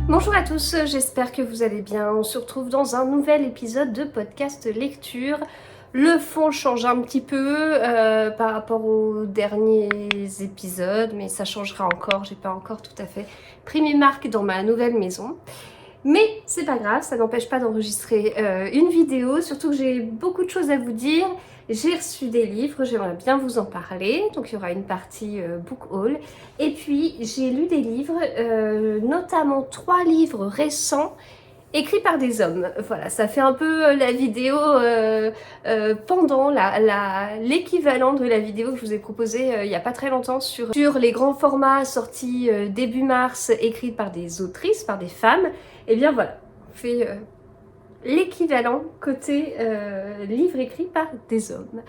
Bonjour à tous, j'espère que vous allez bien. On se retrouve dans un nouvel épisode de podcast lecture. Le fond change un petit peu par rapport aux derniers épisodes, mais ça changera encore. J'ai pas encore tout à fait pris mes marques dans ma nouvelle maison. Mais c'est pas grave, ça n'empêche pas d'enregistrer une vidéo, surtout que j'ai beaucoup de choses à vous dire. J'ai reçu des livres, j'aimerais bien vous en parler, donc il y aura une partie book haul. Et puis j'ai lu des livres, notamment 3 livres récents écrits par des hommes. Voilà, ça fait un peu la vidéo pendant l'équivalent de la vidéo que je vous ai proposée il n'y a pas très longtemps sur les grands formats sortis début mars, écrits par des autrices, par des femmes. Et bien voilà, on fait l'équivalent côté livre écrit par des hommes.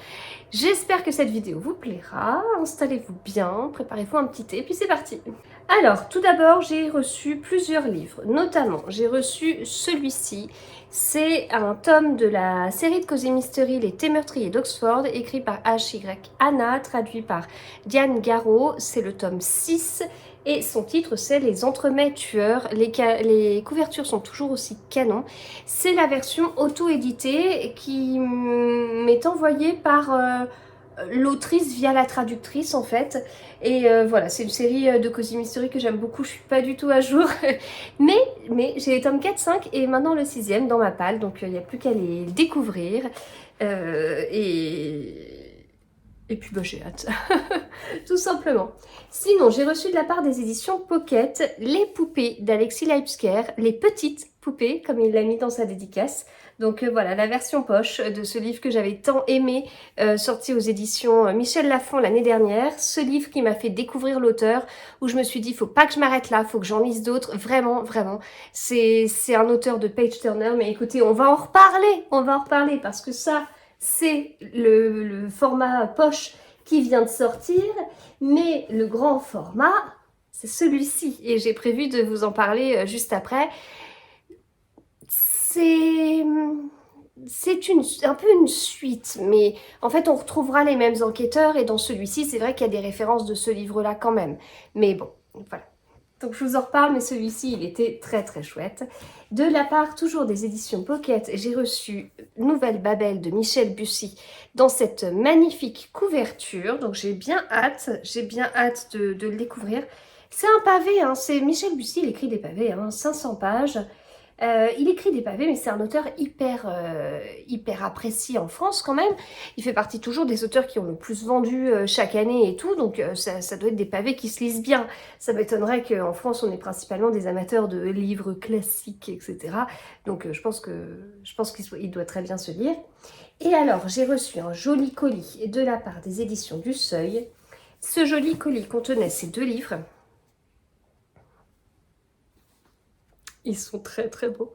J'espère que cette vidéo vous plaira. Installez-vous bien, préparez-vous un petit thé, et puis c'est parti. Alors, tout d'abord, j'ai reçu plusieurs livres. Notamment, j'ai reçu celui-ci. C'est un tome de la série de Cosy Mystery, Les Thés meurtriers d'Oxford, écrit par H.Y. Anna, traduit par Diane Garraud. C'est le tome 6. Et son titre, c'est Les Entremets Tueurs. Les couvertures sont toujours aussi canon. C'est la version auto-éditée qui m'est envoyée par l'autrice via la traductrice en fait. Et voilà, c'est une série de Cosy Mystery que j'aime beaucoup. Je suis pas du tout à jour. mais j'ai les tomes 4, 5 et maintenant le 6e dans ma palle. Donc il n'y a plus qu'à les découvrir. Et puis bah, j'ai hâte, tout simplement. Sinon, j'ai reçu de la part des éditions Pocket Les Poupées d'Alexis Leipsker, les petites poupées, comme il l'a mis dans sa dédicace. Donc voilà, la version poche de ce livre que j'avais tant aimé, sorti aux éditions Michel Lafon l'année dernière. Ce livre qui m'a fait découvrir l'auteur, où je me suis dit, faut pas que je m'arrête là, faut que j'en lise d'autres. Vraiment, vraiment. C'est un auteur de page turner, mais écoutez, on va en reparler, parce que ça, c'est le format poche qui vient de sortir, mais le grand format, c'est celui-ci. Et j'ai prévu de vous en parler juste après. C'est un peu une suite, mais en fait on retrouvera les mêmes enquêteurs et dans celui-ci c'est vrai qu'il y a des références de ce livre-là quand même. Mais bon, voilà. Donc je vous en reparle, mais celui-ci il était très très chouette. De la part toujours des éditions Pocket, j'ai reçu Nouvelle Babel de Michel Bussy dans cette magnifique couverture. Donc j'ai bien hâte de le découvrir. C'est un pavé, hein, c'est Michel Bussy, il écrit des pavés, hein, 500 pages. Il écrit des pavés, mais c'est un auteur hyper apprécié en France quand même. Il fait partie toujours des auteurs qui ont le plus vendu chaque année et tout, donc ça doit être des pavés qui se lisent bien. Ça m'étonnerait qu'en France, on ait principalement des amateurs de livres classiques, etc. Donc je pense qu'il doit très bien se lire. Et alors, j'ai reçu un joli colis de la part des éditions du Seuil. Ce joli colis contenait ces 2 livres. Ils sont très très beaux.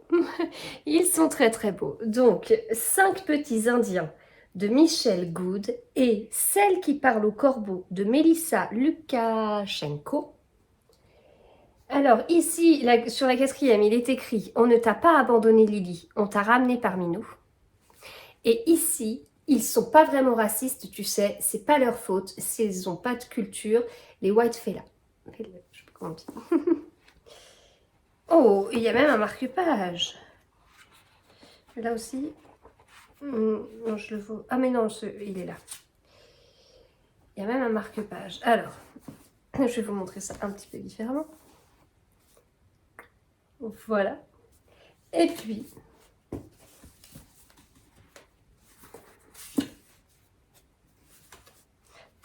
Ils sont très très beaux. Donc, 5 petits indiens de Michel Good et Celle qui parle au corbeau de Melissa Lukashenko. Alors ici, sur la 4e, il est écrit « On ne t'a pas abandonné Lily, on t'a ramené parmi nous ». Et ici, ils sont pas vraiment racistes, tu sais, c'est pas leur faute s'ils n'ont pas de culture, les white fellas. Je sais pas comment dire. Oh, il y a même un marque-page. Là aussi. Non, je le vois. Ah, mais non, il est là. Il y a même un marque-page. Alors, je vais vous montrer ça un petit peu différemment. Voilà. Et puis,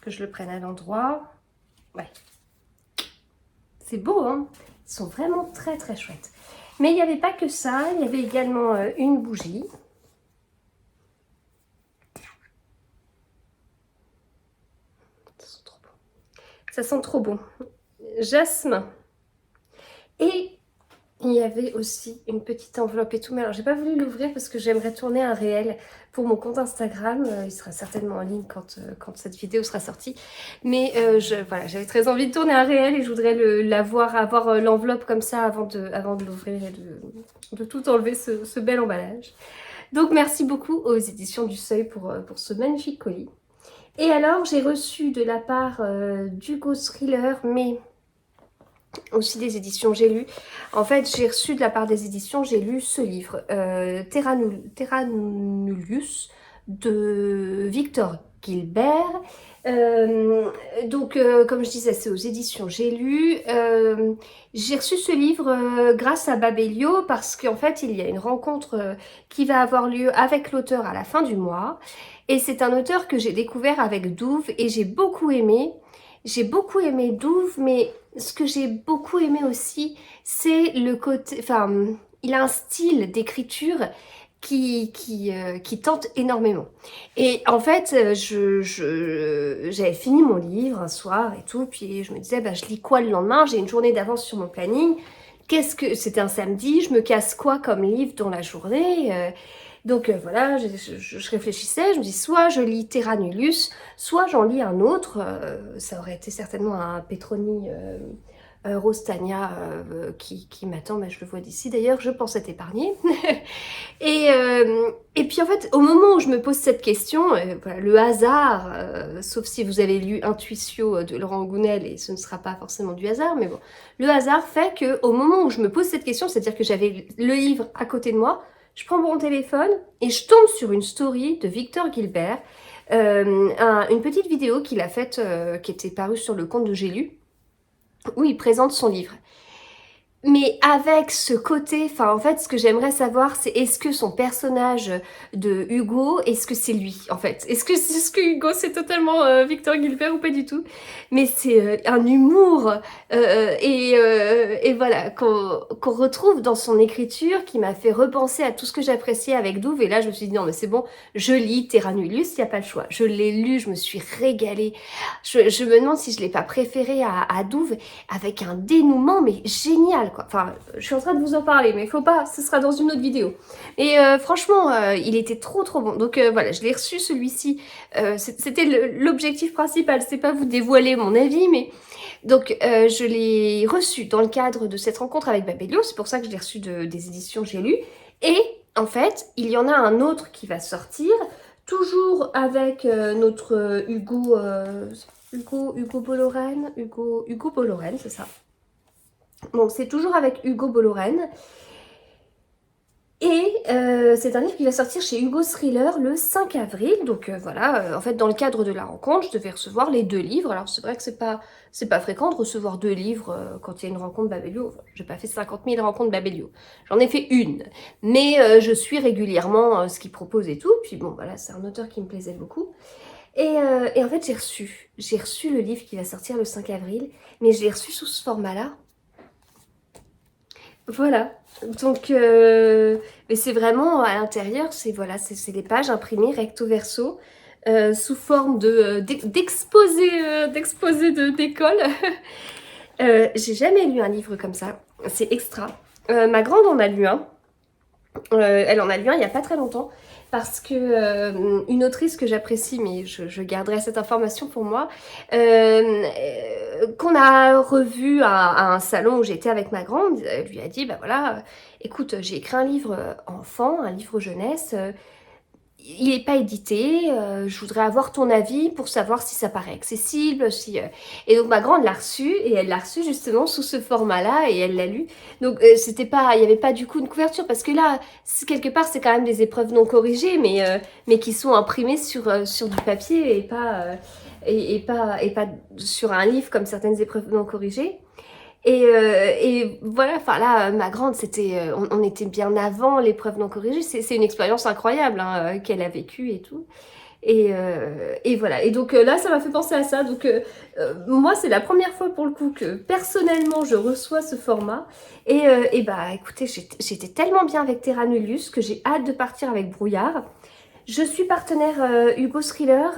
que je le prenne à l'endroit. Ouais. C'est beau, hein? Ils sont vraiment très très chouettes. Mais il n'y avait pas que ça, il y avait également une bougie. Ça sent trop bon. Ça sent trop bon. Jasmin. Et il y avait aussi une petite enveloppe et tout. Mais alors, j'ai pas voulu l'ouvrir parce que j'aimerais tourner un réel pour mon compte Instagram. Il sera certainement en ligne quand cette vidéo sera sortie. Mais voilà, j'avais très envie de tourner un réel et je voudrais avoir l'enveloppe comme ça avant de l'ouvrir et de tout enlever ce bel emballage. Donc, merci beaucoup aux éditions du Seuil pour ce magnifique colis. Et alors, j'ai reçu de la part d'Hugo Thriller, mais aussi des éditions J'ai lu. En fait, j'ai reçu de la part des éditions J'ai lu ce livre, Terra Nullius de Victor Gilbert. Comme je disais, c'est aux éditions J'ai lu. J'ai reçu ce livre grâce à Babelio parce qu'en fait, il y a une rencontre qui va avoir lieu avec l'auteur à la fin du mois. Et c'est un auteur que j'ai découvert avec Douve et j'ai beaucoup aimé. J'ai beaucoup aimé Douve, mais ce que j'ai beaucoup aimé aussi, c'est le côté... Enfin, il a un style d'écriture qui tente énormément. Et en fait, j'avais fini mon livre un soir et tout, puis je me disais, bah, je lis quoi le lendemain? J'ai une journée d'avance sur mon planning. C'était un samedi, je me casse quoi comme livre dans la journée? Voilà, je réfléchissais, je me dis soit je lis Terra Nullius, soit j'en lis un autre, ça aurait été certainement un Petroni Rostania qui m'attend, mais je le vois d'ici d'ailleurs, je pense être épargnée. Et puis en fait, au moment où je me pose cette question, voilà, le hasard, sauf si vous avez lu Intuitio de Laurent Gounel, et ce ne sera pas forcément du hasard, mais bon, le hasard fait qu'au moment où je me pose cette question, c'est-à-dire que j'avais le livre à côté de moi, je prends mon téléphone et je tombe sur une story de Victor Gilbert, une petite vidéo qu'il a faite, qui était parue sur le compte de J'ai lu, où il présente son livre. Mais avec ce côté, enfin en fait ce que j'aimerais savoir c'est est-ce que son personnage de Hugo, est-ce que c'est lui en fait? Est-ce que Hugo c'est totalement Victor Gilbert ou pas du tout? Mais c'est un humour et voilà qu'on retrouve dans son écriture qui m'a fait repenser à tout ce que j'appréciais avec Douve et là je me suis dit non mais c'est bon, je lis Terra Nullius, il n'y a pas le choix. Je l'ai lu, je me suis régalée. Je me demande si je ne l'ai pas préféré à Douve avec un dénouement mais génial quoi. Enfin, je suis en train de vous en parler, mais il faut pas, ce sera dans une autre vidéo. Et franchement, il était trop bon. Donc voilà, je l'ai reçu celui-ci. C'était l'objectif principal, c'est pas vous dévoiler mon avis, mais donc je l'ai reçu dans le cadre de cette rencontre avec Babelio. C'est pour ça que je l'ai reçu des éditions J'ai lu. Et en fait, il y en a un autre qui va sortir, toujours avec notre Hugo Bollorène, Hugo Bollorène, c'est ça. Bon, c'est toujours avec Hugo Bollorène. Et c'est un livre qui va sortir chez Hugo Thriller le 5 avril. Donc voilà, en fait, dans le cadre de la rencontre, je devais recevoir les 2 livres. Alors c'est vrai que c'est pas fréquent de recevoir 2 livres quand il y a une rencontre Babelio. Enfin, j'ai pas fait 50 000 rencontres Babelio. J'en ai fait une. Mais je suis régulièrement ce qu'il propose et tout. Puis bon, voilà, c'est un auteur qui me plaisait beaucoup. Et en fait, j'ai reçu le livre qui va sortir le 5 avril. Mais je l'ai reçu sous ce format-là. Voilà, donc mais c'est vraiment à l'intérieur, c'est voilà, c'est des pages imprimées recto verso sous forme d'exposé d'école. J'ai jamais lu un livre comme ça, c'est extra. Ma grande en a lu un, elle en a lu un il n'y a pas très longtemps parce que une autrice que j'apprécie, mais je garderai cette information pour moi, qu'on a revu à un salon où j'étais avec ma grande, elle lui a dit, bah voilà, écoute, j'ai écrit un livre enfant, un livre jeunesse, il n'est pas édité, je voudrais avoir ton avis pour savoir si ça paraît accessible, si... Et donc ma grande l'a reçu, et elle l'a reçu justement sous ce format-là, et elle l'a lu. Donc c'était pas, il n'y avait pas du coup une couverture, parce que là, quelque part, c'est quand même des épreuves non corrigées, mais qui sont imprimées sur du papier, et pas sur un livre comme certaines épreuves non corrigées. Et voilà, enfin là, ma grande, on était bien avant l'épreuve non corrigée. C'est une expérience incroyable hein, qu'elle a vécue et tout. Et voilà. Et donc là, ça m'a fait penser à ça. Donc moi, c'est la première fois pour le coup que personnellement, je reçois ce format. Et bah écoutez, j'étais tellement bien avec Terra Nullius que j'ai hâte de partir avec Brouillard. Je suis partenaire Hugo Thriller.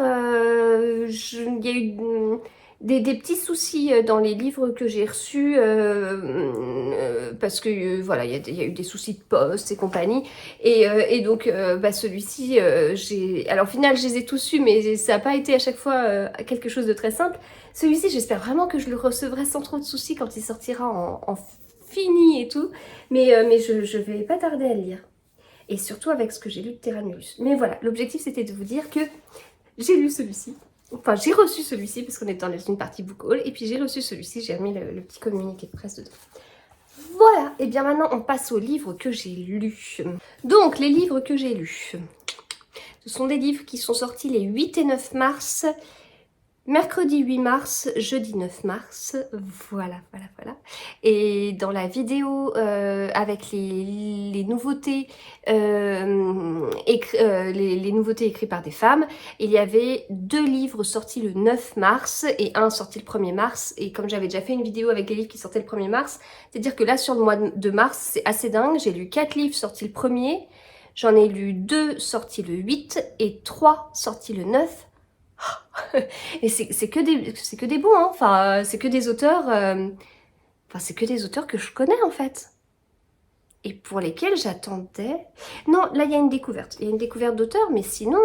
Il y a eu des petits soucis dans les livres que j'ai reçus parce que voilà, il y a eu des soucis de poste et compagnie. Et donc bah, celui-ci, alors au final, je les ai tous eus, mais ça n'a pas été à chaque fois quelque chose de très simple. Celui-ci, j'espère vraiment que je le recevrai sans trop de soucis quand il sortira en fini et tout. Mais je vais pas tarder à le lire. Et surtout avec ce que j'ai lu de Terra Nullius. Mais voilà, l'objectif c'était de vous dire que j'ai lu celui-ci. Enfin, j'ai reçu celui-ci parce qu'on est dans une partie book haul. Et puis j'ai reçu celui-ci, j'ai remis le petit communiqué de presse dedans. Voilà, et bien maintenant on passe aux livres que j'ai lus. Donc les livres que j'ai lus, ce sont des livres qui sont sortis les 8 et 9 mars, mercredi 8 mars, jeudi 9 mars, voilà. Et dans la vidéo avec les nouveautés, les nouveautés écrites par des femmes, il y avait 2 livres sortis le 9 mars et un sorti le 1er mars. Et comme j'avais déjà fait une vidéo avec les livres qui sortaient le 1er mars, c'est-à-dire que là sur le mois de mars, c'est assez dingue, j'ai lu 4 livres sortis le 1er, j'en ai lu 2 sortis le 8 et 3 sortis le 9. Et c'est que des bons, hein. Enfin, c'est que des auteurs, c'est que des auteurs que je connais en fait. Et pour lesquels j'attendais... Non, là il y a une découverte. Il y a une découverte d'auteur, mais sinon,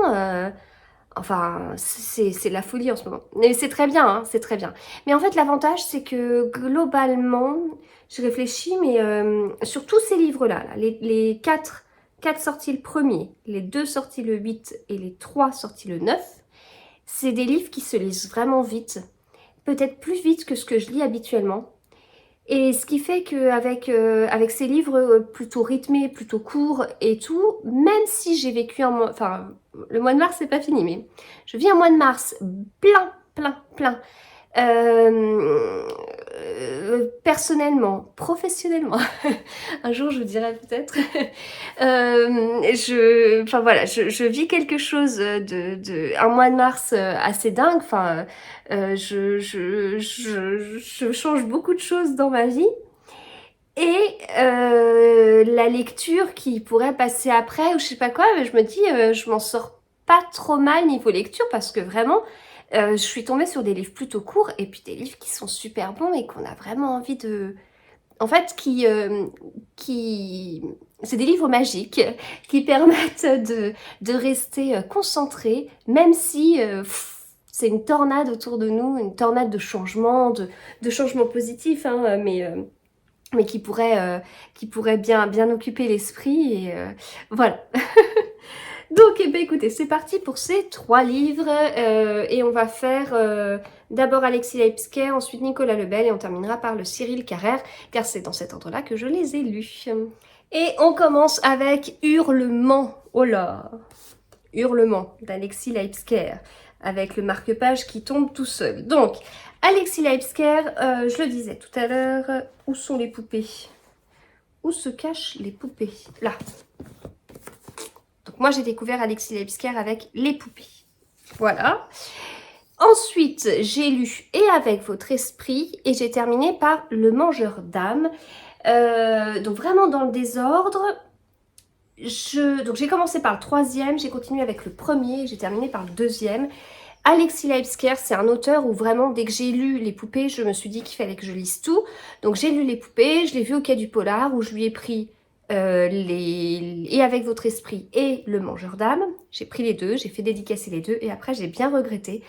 enfin, c'est la folie en ce moment. Et c'est très bien, hein, c'est très bien. Mais en fait, l'avantage, c'est que globalement, je réfléchis, mais sur tous ces livres-là, là, les 4 sortis le 1er, les 2 sortis le 8 et les 3 sortis le 9, c'est des livres qui se lisent vraiment vite, peut-être plus vite que ce que je lis habituellement. Et ce qui fait qu'avec avec ces livres plutôt rythmés, plutôt courts et tout, même si j'ai vécu un mois, enfin le mois de mars c'est pas fini, mais je vis un mois de mars plein. Personnellement, professionnellement, un jour je vous dirai peut-être, enfin voilà, je vis quelque chose un mois de mars assez dingue, enfin, je change beaucoup de choses dans ma vie. Et la lecture qui pourrait passer après ou je sais pas quoi, je me dis je m'en sors pas trop mal niveau lecture parce que vraiment je suis tombée sur des livres plutôt courts et puis des livres qui sont super bons et qu'on a vraiment envie de... En fait, c'est des livres magiques qui permettent de rester concentré, même si c'est une tornade autour de nous, une tornade de changements, de changements positifs, hein, mais qui pourrait bien occuper l'esprit. Et voilà. Donc, eh ben, écoutez, c'est parti pour ces 3 livres. Et on va faire d'abord Alexis Leipzger, ensuite Nicolas Lebel et on terminera par le Cyril Carrère, car c'est dans cet ordre-là que je les ai lus. Et on commence avec Hurlement. Oh là, Hurlement d'Alexis Leipzger, avec le marque-page qui tombe tout seul. Donc, Alexis Leipzger, je le disais tout à l'heure, où sont les poupées? Où se cachent les poupées? Là. Donc moi j'ai découvert Alexis Leipzger avec les poupées. Voilà. Ensuite, j'ai lu Et avec votre esprit et j'ai terminé par Le Mangeur d'âme. Donc vraiment dans le désordre. Donc j'ai commencé par le 3e, j'ai continué avec le 1er, j'ai terminé par le 2e. Alexis Leipzger, c'est un auteur où vraiment, dès que j'ai lu Les Poupées, je me suis dit qu'il fallait que je lise tout. Donc j'ai lu Les Poupées, je l'ai vu au Quai du Polar, où je lui ai pris Et avec votre esprit et Le Mangeur d'âme. J'ai pris les 2, j'ai fait dédicacer les 2, et après j'ai bien regretté,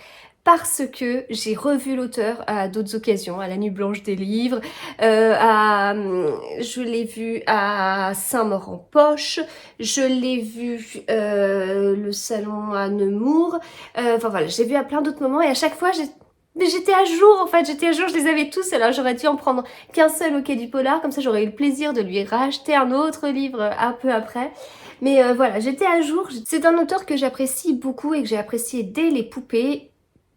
parce que j'ai revu l'auteur à d'autres occasions, à la Nuit Blanche des Livres, je l'ai vu à Saint-Maur-en-Poche, je l'ai vu le salon à Nemours, enfin voilà, j'ai vu à plein d'autres moments et à chaque fois j'étais à jour en fait, je les avais tous, alors j'aurais dû en prendre qu'un seul au Quai du Polar, comme ça j'aurais eu le plaisir de lui racheter un autre livre un peu après. Mais voilà, j'étais à jour, c'est un auteur que j'apprécie beaucoup et que j'ai apprécié dès Les Poupées,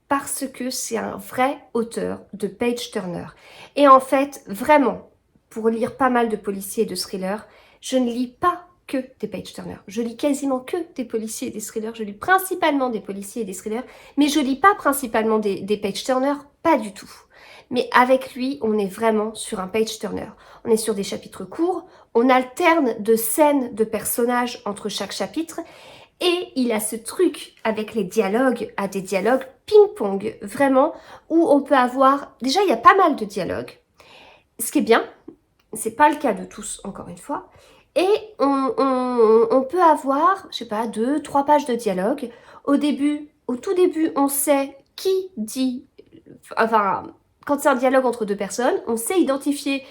parce que c'est un vrai auteur de page turner. Et en fait, vraiment, pour lire pas mal de policiers et de thrillers, je ne lis pas que des page turners. Je lis quasiment que des policiers et des thrillers. Je lis principalement des policiers et des thrillers, mais je lis pas principalement des page turners, pas du tout. Mais avec lui, on est vraiment sur un page turner. On est sur des chapitres courts, on alterne de scènes de personnages entre chaque chapitre, et il a ce truc avec les dialogues, à des dialogues ping-pong, vraiment, où on peut avoir... Déjà, il y a pas mal de dialogues, ce qui est bien, c'est pas le cas de tous, encore une fois, et on peut avoir, je sais pas, 2-3 pages de dialogue. Au tout début, on sait qui dit... Enfin, quand c'est un dialogue entre deux personnes, on sait identifier,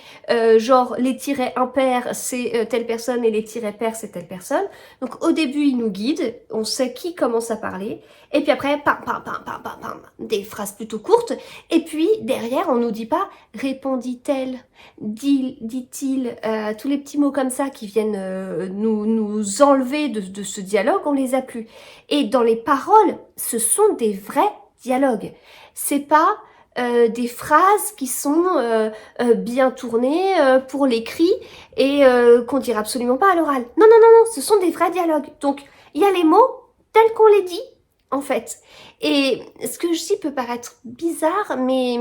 genre les tirets impairs c'est telle personne et les tirets pairs c'est telle personne. Donc au début il nous guide, on sait qui commence à parler, et puis après pam pam pam pam pam pam, des phrases plutôt courtes, et puis derrière on nous dit pas répondit-elle, dit-il, tous les petits mots comme ça qui viennent nous enlever de ce dialogue, on les a plus. Et dans les paroles, ce sont des vrais dialogues. C'est pas des phrases qui sont bien tournées pour l'écrit et qu'on dirait absolument pas à l'oral. Non, non, non, non, ce sont des vrais dialogues. Donc, il y a les mots tels qu'on les dit, en fait. Et ce que je dis peut paraître bizarre, mais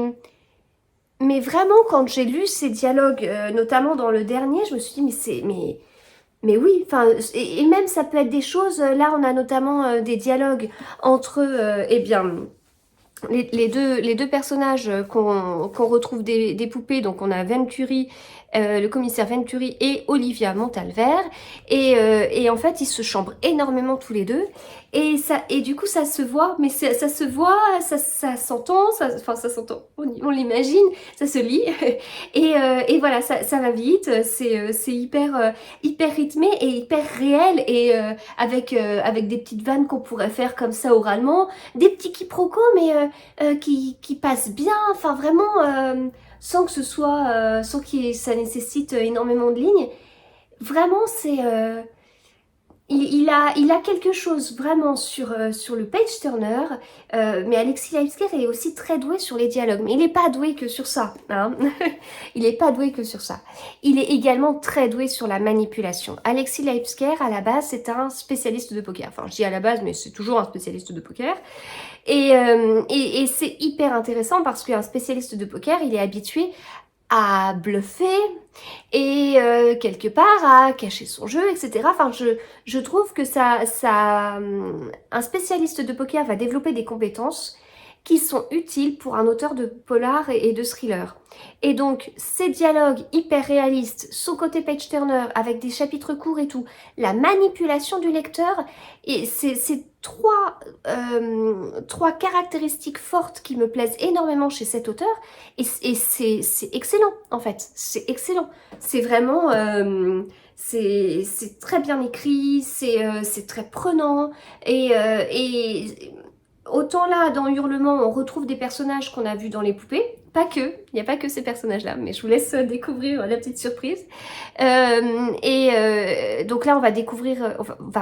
vraiment, quand j'ai lu ces dialogues, notamment dans le dernier, je me suis dit, mais oui, enfin, et même ça peut être des choses, là on a notamment des dialogues entre, eh bien, les deux personnages qu'on retrouve des poupées, donc on a Venturi, le commissaire Venturi et Olivia Montalver, et en fait ils se chambrent énormément tous les deux, et du coup ça se voit, mais ça se voit, ça s'entend, enfin ça s'entend, on l'imagine, ça se lit, et voilà, ça va vite, c'est hyper rythmé et hyper réel, et avec des petites vannes qu'on pourrait faire comme ça oralement, des petits quiproquos, mais qui passe bien, enfin vraiment sans que ce soit, sans que ça nécessite énormément de lignes. Vraiment, il a quelque chose vraiment sur le page turner, mais Alexis Laipsker est aussi très doué sur les dialogues, mais il n'est pas doué que sur ça, hein. Il n'est pas doué que sur ça. Il est également très doué sur la manipulation. Alexis Laipsker, à la base, c'est un spécialiste de poker. Enfin, je dis à la base, mais c'est toujours un spécialiste de poker. Et c'est hyper intéressant parce qu'un spécialiste de poker, il est habitué à bluffer et quelque part à cacher son jeu, etc. Enfin, je trouve que un spécialiste de poker va développer des compétences qui sont utiles pour un auteur de polar et de thriller. Et donc, ces dialogues hyper réalistes, son côté page-turner, avec des chapitres courts et tout, la manipulation du lecteur, et c'est trois caractéristiques fortes qui me plaisent énormément chez cet auteur, et c'est excellent, en fait. C'est excellent. C'est vraiment... c'est très bien écrit, c'est très prenant, et autant là, dans Hurlement, on retrouve des personnages qu'on a vus dans les poupées. Pas que, il n'y a pas que ces personnages-là, mais je vous laisse découvrir la petite surprise. Donc là, on va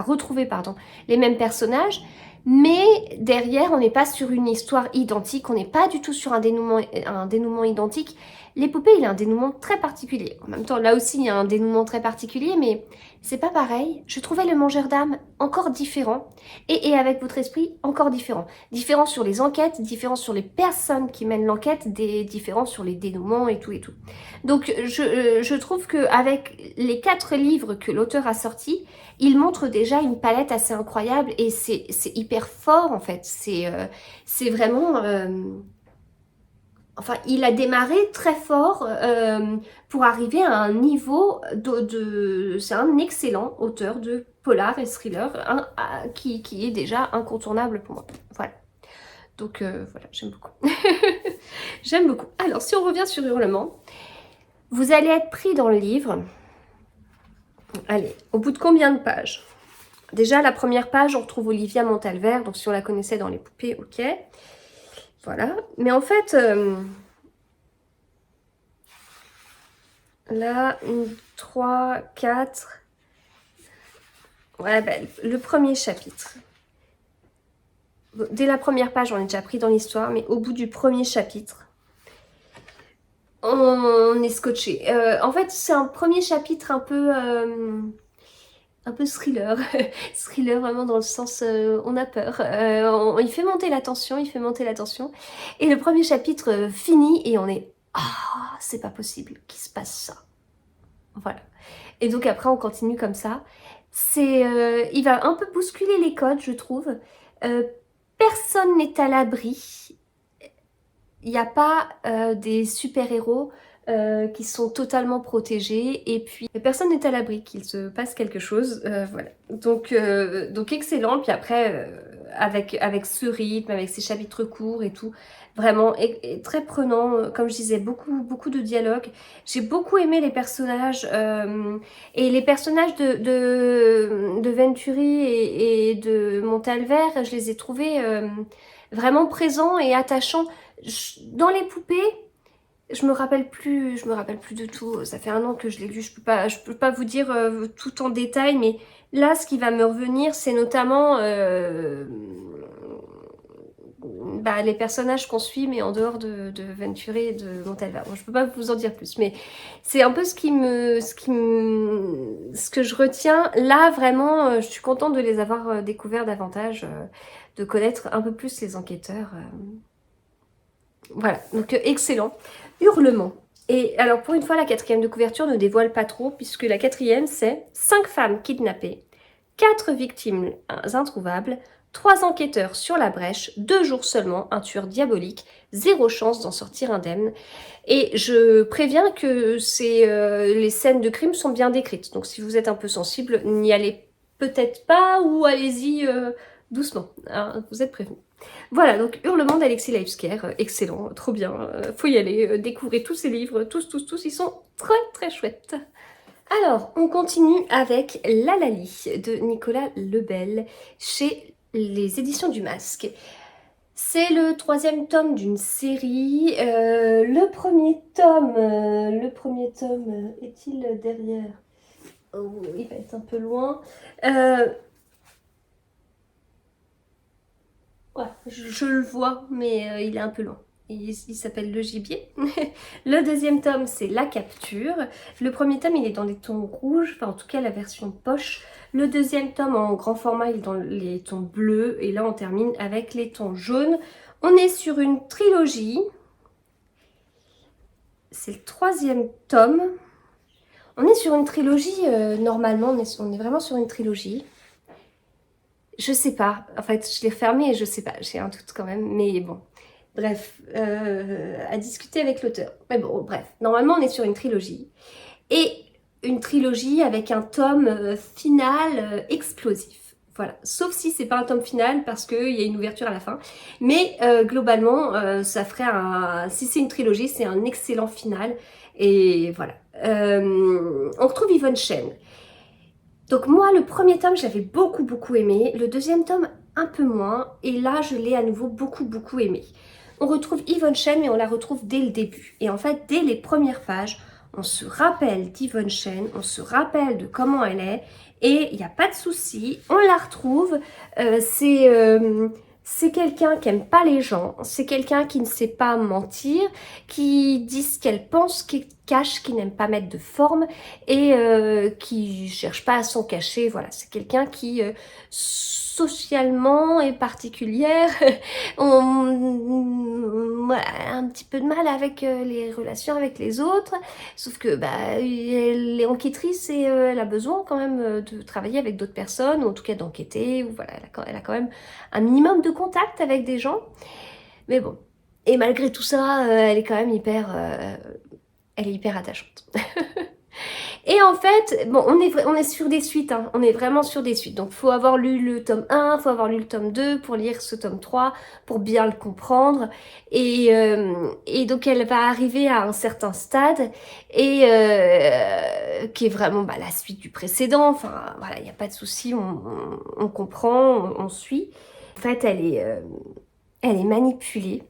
retrouver, pardon, les mêmes personnages, mais derrière, on n'est pas sur une histoire identique, on n'est pas du tout sur un dénouement identique. Les poupées, il y a un dénouement très particulier. En même temps, là aussi, il y a un dénouement très particulier, mais c'est pas pareil. Je trouvais Le Mangeur d'âme encore différent, et avec votre esprit, encore différent. Différent sur les enquêtes, différent sur les personnes qui mènent l'enquête, différent sur les dénouements et tout et tout. Donc je trouve qu'avec les 4 livres que l'auteur a sortis, il montre déjà une palette assez incroyable, et c'est hyper fort en fait. C'est vraiment... Enfin, il a démarré très fort pour arriver à un niveau c'est un excellent auteur de polar et thriller qui est déjà incontournable pour moi. Voilà. Donc voilà, j'aime beaucoup. J'aime beaucoup. Alors, si on revient sur Hurlement, vous allez être pris dans le livre. Allez, au bout de combien de pages? Déjà, la première page, on retrouve Olivia Montalver. Donc, si on la connaissait dans les poupées, ok. Voilà. Mais en fait, là, 3, 4... Ouais, ben, le premier chapitre. Dès la première page, on est déjà pris dans l'histoire, mais au bout du premier chapitre, on est scotché. En fait, c'est un premier chapitre un peu thriller. Thriller vraiment dans le sens on a peur. Il fait monter la tension, il fait monter la tension. Et le premier chapitre finit et on est « Ah, c'est pas possible qu'il se passe ça ». Voilà. Et donc après, on continue comme ça. Il va un peu bousculer les codes, je trouve. Personne n'est à l'abri. Il n'y a pas des super-héros qui sont totalement protégés, et puis personne n'est à l'abri qu'il se passe quelque chose. Voilà. Donc excellent. Puis après, avec ce rythme, avec ces chapitres courts et tout. Vraiment, et très prenant, comme je disais, beaucoup de dialogues. J'ai beaucoup aimé les personnages, et les personnages de Venturi et de Montalver, je les ai trouvés vraiment présents et attachants. Dans les poupées, je me rappelle plus de tout. Ça fait 1 an que je l'ai lu, je peux pas vous dire tout en détail, mais là, ce qui va me revenir, c'est notamment les personnages qu'on suit, mais en dehors de Venturi et de Montalva. Bon, je peux pas vous en dire plus, mais c'est un peu ce que je retiens. Là, vraiment, je suis contente de les avoir découverts davantage, de connaître un peu plus les enquêteurs. Voilà, donc excellent. Hurlement. Et alors, pour une fois, la 4e de couverture ne dévoile pas trop, puisque la 4e, c'est 5 femmes kidnappées, 4 victimes introuvables, 3 enquêteurs sur la brèche, 2 jours seulement, un tueur diabolique, 0 chance d'en sortir indemne. Et je préviens que les scènes de crime sont bien décrites. Donc si vous êtes un peu sensible, n'y allez peut-être pas ou allez-y doucement. Hein, vous êtes prévenus. Voilà, donc Hurlement d'Alexis Livescare, excellent, trop bien. Faut y aller, découvrez tous ces livres, tous, ils sont très chouettes. Alors, on continue avec Lalali de Nicolas Lebel chez les éditions du Masque. C'est le 3e tome d'une série. Le premier tome est-il derrière? Oh, il va être un peu loin. Ouais, je le vois, mais il est un peu loin. Il s'appelle Le Gibier. Le 2e tome, c'est La Capture. Le premier tome, il est dans les tons rouges, enfin en tout cas la version poche. Le 2e tome, en grand format, il est dans les tons bleus. Et là, on termine avec les tons jaunes. On est sur une trilogie. C'est le 3e tome. On est sur une trilogie, normalement, on est vraiment sur une trilogie. Je sais pas, en fait, je l'ai refermé et je sais pas, j'ai un doute quand même, mais bon. Bref, à discuter avec l'auteur. Mais bon, bref, normalement on est sur une trilogie. Et une trilogie avec un tome final explosif. Voilà, sauf si c'est pas un tome final parce qu'il y a une ouverture à la fin. Mais globalement, ça ferait un... Si c'est une trilogie, c'est un excellent final. Et voilà. On retrouve Yvonne Chen. Donc moi, le premier tome, j'avais beaucoup aimé. Le 2e tome, un peu moins. Et là, je l'ai à nouveau beaucoup aimé. On retrouve Yvonne Chen, mais on la retrouve dès le début. Et en fait, dès les premières pages, on se rappelle d'Yvonne Chen, on se rappelle de comment elle est. Et il n'y a pas de souci, on la retrouve. C'est quelqu'un qui n'aime pas les gens, c'est quelqu'un qui ne sait pas mentir, qui dit ce qu'elle pense, qui cache, qui n'aime pas mettre de forme et qui cherche pas à s'en cacher. Voilà, c'est quelqu'un qui socialement est particulière, voilà, un petit peu de mal avec les relations avec les autres, sauf que elle est enquêtrice et elle a besoin quand même de travailler avec d'autres personnes, ou en tout cas d'enquêter, ou voilà, elle a quand même un minimum de contact avec des gens, mais bon. Et malgré tout ça, elle est quand même elle est hyper attachante. Et en fait, bon, on est sur des suites, hein. On est vraiment sur des suites. Donc, faut avoir lu le tome 1, faut avoir lu le tome 2 pour lire ce tome 3, pour bien le comprendre. Et donc, elle va arriver à un certain stade, et qui est vraiment la suite du précédent. Enfin, voilà, il n'y a pas de souci, on comprend, on suit. En fait, elle est manipulée.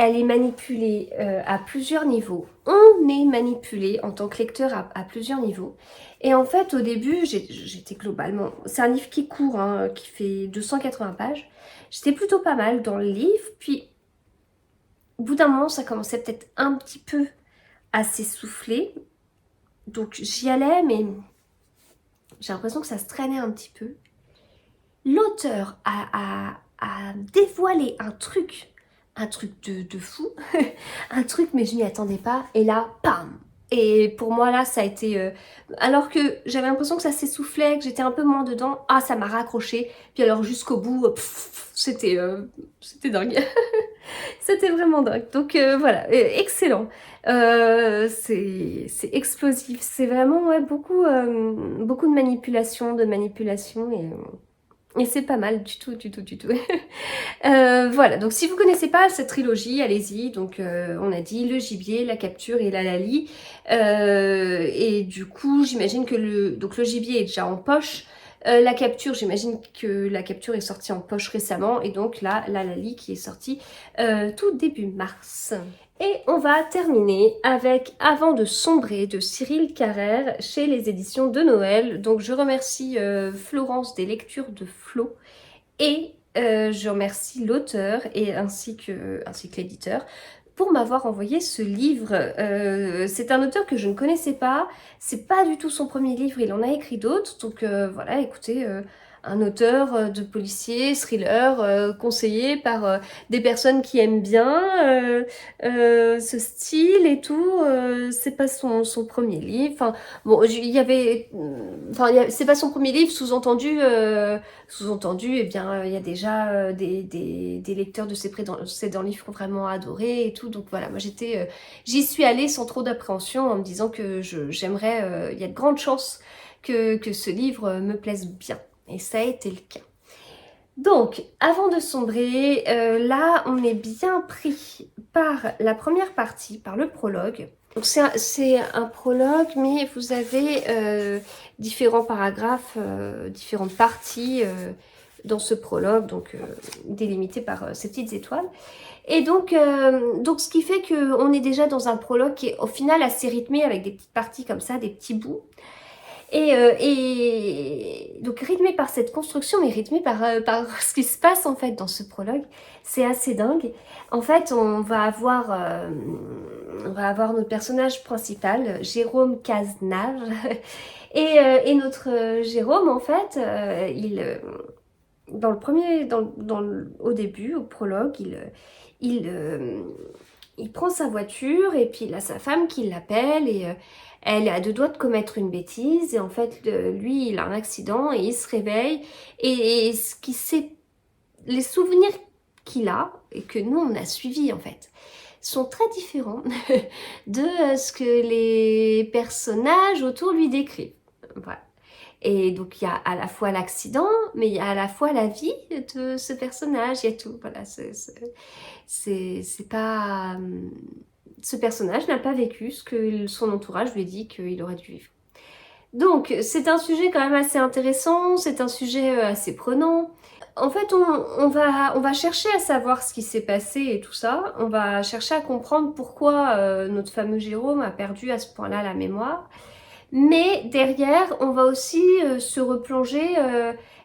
Elle est manipulée à plusieurs niveaux. On est manipulé en tant que lecteur à plusieurs niveaux. Et en fait, au début, j'étais globalement... C'est un livre qui court, hein, qui fait 280 pages. J'étais plutôt pas mal dans le livre. Puis, au bout d'un moment, ça commençait peut-être un petit peu à s'essouffler. Donc, j'y allais, mais j'ai l'impression que ça se traînait un petit peu. L'auteur a dévoilé un truc de fou, un truc, mais je m'y attendais pas, et là, pam! Et pour moi, là, ça a été... alors que j'avais l'impression que ça s'essoufflait, que j'étais un peu moins dedans, ah, ça m'a raccroché, puis alors jusqu'au bout, c'était dingue. C'était vraiment dingue, donc voilà, excellent. C'est explosif, c'est vraiment beaucoup de manipulation, et... Et c'est pas mal du tout, du tout, du tout. Voilà, donc si vous connaissez pas cette trilogie, allez-y. Donc on a dit le gibier, la capture et la Lali. Et du coup, j'imagine que le gibier est déjà en poche. La capture, j'imagine que la capture est sortie en poche récemment. Et donc là, la Lali qui est sortie tout début mars. Et on va terminer avec Avant de sombrer de Cyril Carrère chez les éditions de Noël. Donc je remercie Florence des lectures de Flo et je remercie l'auteur et ainsi que l'éditeur pour m'avoir envoyé ce livre. C'est un auteur que je ne connaissais pas, c'est pas du tout son premier livre, il en a écrit d'autres, donc voilà, écoutez, un auteur de policier, thriller, conseillé par des personnes qui aiment bien ce style et tout, c'est pas son premier livre, enfin bon, il y avait, enfin c'est pas son premier livre, sous-entendu, eh bien, il y a déjà des lecteurs de ses précédents livres qui ont vraiment adoré et tout. Donc voilà, moi j'y suis allée sans trop d'appréhension en me disant que j'aimerais, il y a de grandes chances que ce livre me plaise bien. Et ça a été le cas. Donc, Avant de sombrer, là, on est bien pris par la première partie, par le prologue. Donc c'est un prologue, mais vous avez différents paragraphes, différentes parties dans ce prologue, donc délimité par ces petites étoiles. Et donc ce qui fait qu'on est déjà dans un prologue qui est au final assez rythmé avec des petites parties comme ça, des petits bouts. Et donc rythmé par cette construction, mais rythmé par ce qui se passe en fait dans ce prologue, c'est assez dingue. En fait, on va avoir notre personnage principal, Jérôme Cazenave, et notre Jérôme, en fait, au début, au prologue, il prend sa voiture et puis il a sa femme qui l'appelle et elle est à deux doigts de commettre une bêtise et en fait lui il a un accident et il se réveille et les souvenirs qu'il a et que nous on a suivis en fait sont très différents de ce que les personnages autour lui décrivent. Voilà. Et donc il y a à la fois l'accident, mais il y a à la fois la vie de ce personnage, il y a tout. Voilà, c'est pas... Ce personnage n'a pas vécu ce que son entourage lui a dit qu'il aurait dû vivre. Donc c'est un sujet quand même assez intéressant, c'est un sujet assez prenant. En fait, on va chercher à savoir ce qui s'est passé et tout ça. On va chercher à comprendre pourquoi notre fameux Jérôme a perdu à ce point-là la mémoire. Mais derrière, on va aussi se replonger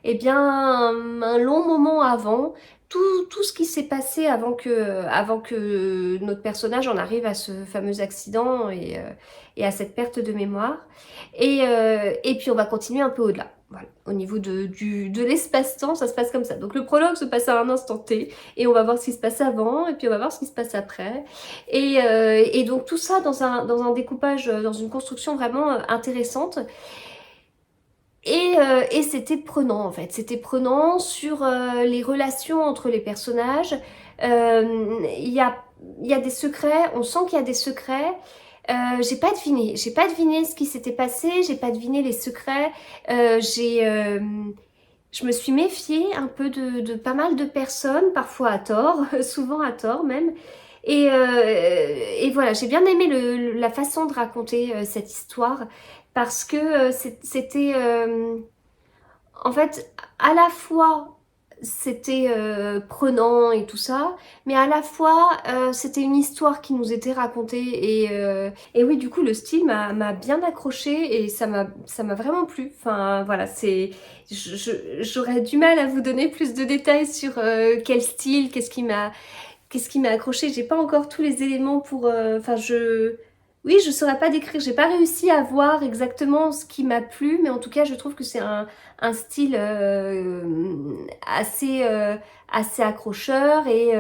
eh bien, un long moment avant, tout ce qui s'est passé avant que notre personnage en arrive à ce fameux accident et à cette perte de mémoire. Et puis on va continuer un peu au-delà. Voilà. Au niveau de l'espace-temps, ça se passe comme ça. Donc le prologue se passe à un instant T, et on va voir ce qui se passe avant, et puis on va voir ce qui se passe après. Et donc tout ça dans un découpage, dans une construction vraiment intéressante. Et c'était prenant en fait, c'était prenant sur les relations entre les personnages. Il y a des secrets, on sent qu'il y a des secrets. J'ai pas deviné ce qui s'était passé, j'ai pas deviné les secrets. Je me suis méfiée un peu de pas mal de personnes, parfois à tort, souvent à tort même. Et voilà, j'ai bien aimé la façon de raconter cette histoire parce que c'était en fait à la fois c'était prenant et tout ça, mais à la fois c'était une histoire qui nous était racontée et oui du coup le style m'a bien accroché et ça m'a vraiment plu. Enfin voilà, j'aurais du mal à vous donner plus de détails sur quel style, qu'est-ce qui m'a accroché. J'ai pas encore tous les éléments pour enfin oui, je saurais pas décrire, j'ai pas réussi à voir exactement ce qui m'a plu, mais en tout cas je trouve que c'est un style assez accrocheur et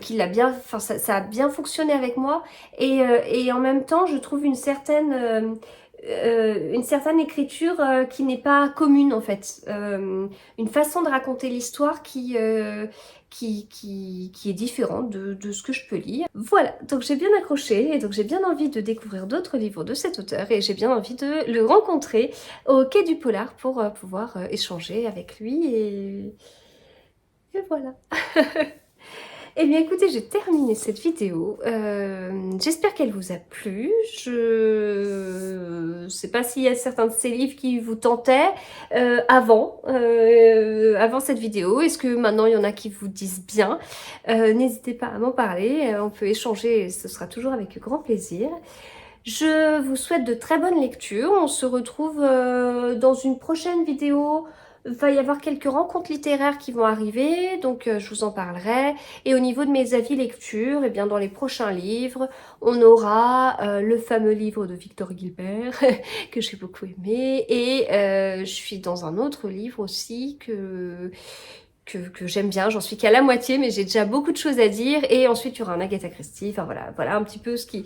qu'il a bien, enfin ça a bien fonctionné avec moi et en même temps je trouve une certaine une certaine écriture qui n'est pas commune en fait. Une façon de raconter l'histoire qui est différente de ce que je peux lire. Voilà, donc j'ai bien accroché et donc j'ai bien envie de découvrir d'autres livres de cet auteur et j'ai bien envie de le rencontrer au Quai du Polar pour pouvoir échanger avec lui et voilà. Eh bien écoutez, j'ai terminé cette vidéo. J'espère qu'elle vous a plu. Je sais pas s'il y a certains de ces livres qui vous tentaient avant cette vidéo. Est-ce que maintenant il y en a qui vous disent bien? N'hésitez pas à m'en parler. On peut échanger et ce sera toujours avec grand plaisir. Je vous souhaite de très bonnes lectures. On se retrouve dans une prochaine vidéo. Il va y avoir quelques rencontres littéraires qui vont arriver, donc je vous en parlerai. Et au niveau de mes avis lecture, eh bien dans les prochains livres, on aura le fameux livre de Victor Gilbert, que j'ai beaucoup aimé. Et je suis dans un autre livre aussi que j'aime bien, j'en suis qu'à la moitié, mais j'ai déjà beaucoup de choses à dire. Et ensuite, il y aura un Agatha Christie. Enfin voilà un petit peu ce qui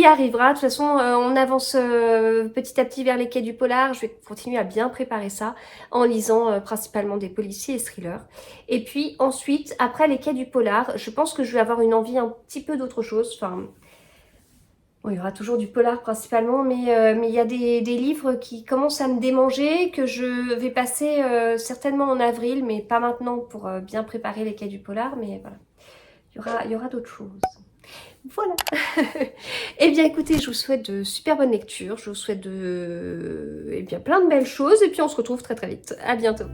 arrivera. De toute façon, on avance petit à petit vers les quais du polar. Je vais continuer à bien préparer ça en lisant principalement des policiers et thrillers. Et puis ensuite, après les quais du polar, je pense que je vais avoir une envie un petit peu d'autre chose. Enfin, bon, il y aura toujours du polar principalement, mais il y a des livres qui commencent à me démanger, que je vais passer certainement en avril, mais pas maintenant pour bien préparer les quais du polar, mais voilà, il y aura d'autres choses. Voilà. Eh bien écoutez, je vous souhaite de super bonnes lectures, je vous souhaite plein de belles choses, et puis on se retrouve très très vite. À bientôt.